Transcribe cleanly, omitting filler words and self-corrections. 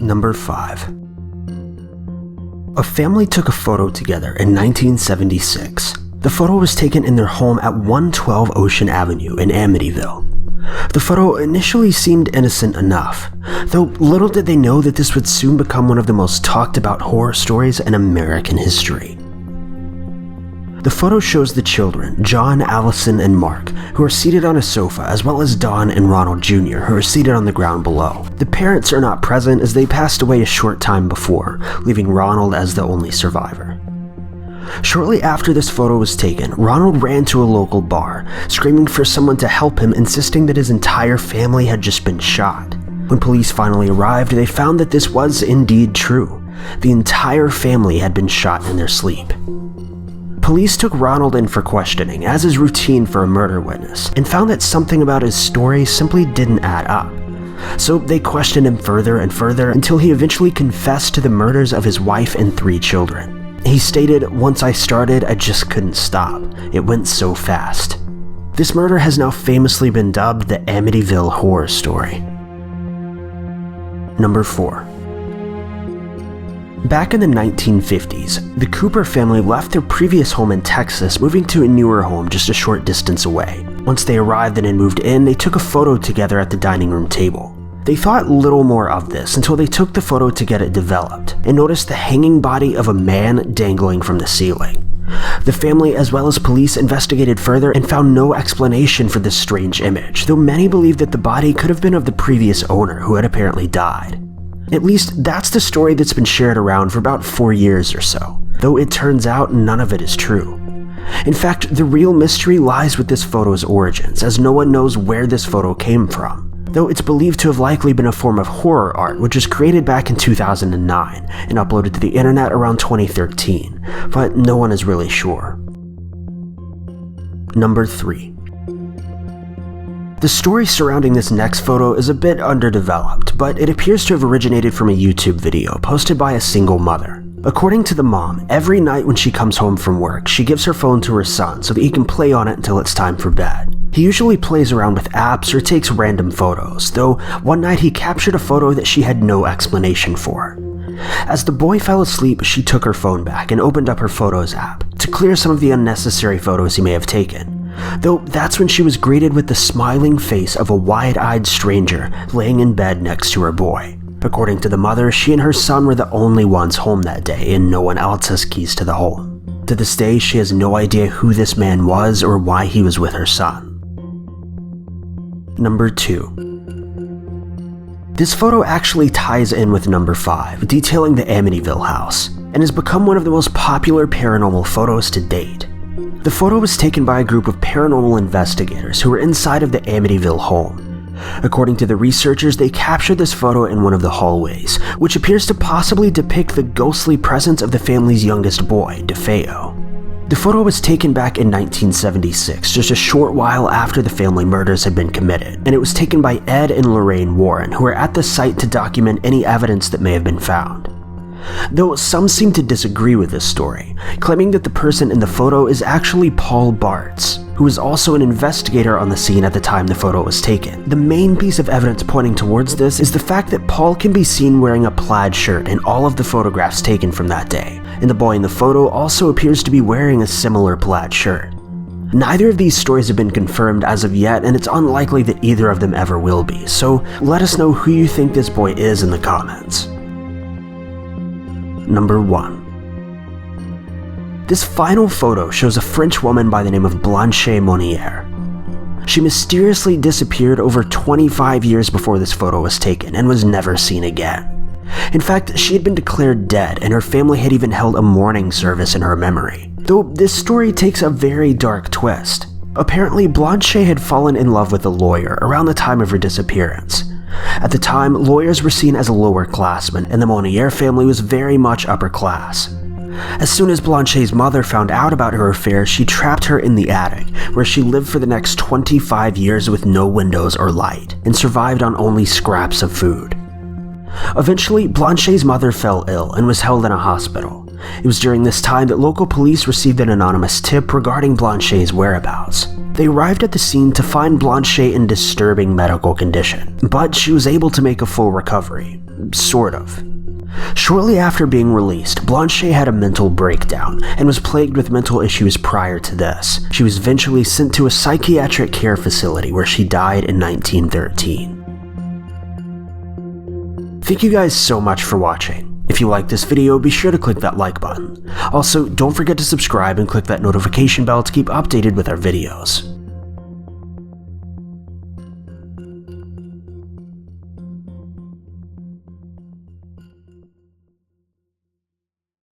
Number 5. A family took a photo together in 1976. The photo was taken in their home at 112 Ocean Avenue in Amityville. The photo initially seemed innocent enough, though little did they know that this would soon become one of the most talked about horror stories in American history. The photo shows the children, John, Allison, and Mark, who are seated on a sofa, as well as Don and Ronald Jr., who are seated on the ground below. The parents are not present as they passed away a short time before, leaving Ronald as the only survivor. Shortly after this photo was taken, Ronald ran to a local bar, screaming for someone to help him, insisting that his entire family had just been shot. When police finally arrived, they found that this was indeed true. The entire family had been shot in their sleep. Police took Ronald in for questioning, as is routine for a murder witness, and found that something about his story simply didn't add up. So they questioned him further and further until he eventually confessed to the murders of his wife and 3 children. He stated, "Once I started, I just couldn't stop. It went so fast." This murder has now famously been dubbed the Amityville Horror Story. Number 4. Back in the 1950s, the Cooper family left their previous home in Texas, moving to a newer home just a short distance away. Once they arrived and had moved in, they took a photo together at the dining room table. They thought little more of this until they took the photo to get it developed and noticed the hanging body of a man dangling from the ceiling. The family, as well as police, investigated further and found no explanation for this strange image, though many believe that the body could have been of the previous owner who had apparently died. At least, that's the story that's been shared around for about 4 years or so, though it turns out none of it is true. In fact, the real mystery lies with this photo's origins, as no one knows where this photo came from, though it's believed to have likely been a form of horror art which was created back in 2009 and uploaded to the internet around 2013, but no one is really sure. Number 3. The story surrounding this next photo is a bit underdeveloped, but it appears to have originated from a YouTube video posted by a single mother. According to the mom, every night when she comes home from work, she gives her phone to her son so that he can play on it until it's time for bed. He usually plays around with apps or takes random photos, though one night he captured a photo that she had no explanation for. As the boy fell asleep, she took her phone back and opened up her Photos app to clear some of the unnecessary photos he may have taken. Though that's when she was greeted with the smiling face of a wide-eyed stranger laying in bed next to her boy. According to the mother, she and her son were the only ones home that day, and no one else has keys to the home. To this day, she has no idea who this man was or why he was with her son. Number 2. This photo actually ties in with number 5, detailing the Amityville House, and has become one of the most popular paranormal photos to date. The photo was taken by a group of paranormal investigators who were inside of the Amityville home. According to the researchers, they captured this photo in one of the hallways, which appears to possibly depict the ghostly presence of the family's youngest boy, DeFeo. The photo was taken back in 1976, just a short while after the family murders had been committed, and it was taken by Ed and Lorraine Warren, who were at the site to document any evidence that may have been found. Though some seem to disagree with this story, claiming that the person in the photo is actually Paul Bartz, who was also an investigator on the scene at the time the photo was taken. The main piece of evidence pointing towards this is the fact that Paul can be seen wearing a plaid shirt in all of the photographs taken from that day, and the boy in the photo also appears to be wearing a similar plaid shirt. Neither of these stories have been confirmed as of yet, and it's unlikely that either of them ever will be, so let us know who you think this boy is in the comments. Number 1. This final photo shows a French woman by the name of Blanche Monnier. She mysteriously disappeared over 25 years before this photo was taken and was never seen again. In fact, she had been declared dead, and her family had even held a mourning service in her memory. Though this story takes a very dark twist. Apparently, Blanche had fallen in love with a lawyer around the time of her disappearance. At the time, lawyers were seen as lower classmen, and the Monnier family was very much upper class. As soon as Blanche's mother found out about her affair, she trapped her in the attic, where she lived for the next 25 years with no windows or light, and survived on only scraps of food. Eventually, Blanche's mother fell ill and was held in a hospital. It was during this time that local police received an anonymous tip regarding Blanche's whereabouts. They arrived at the scene to find Shay in disturbing medical condition, but she was able to make a full recovery. Sort of. Shortly after being released, Shay had a mental breakdown and was plagued with mental issues prior to this. She was eventually sent to a psychiatric care facility where she died in 1913. Thank you guys so much for watching. If you liked this video, be sure to click that like button. Also, don't forget to subscribe and click that notification bell to keep updated with our videos.